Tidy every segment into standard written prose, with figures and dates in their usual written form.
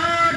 8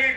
1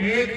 1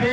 2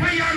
FIR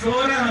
16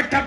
8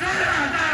16,000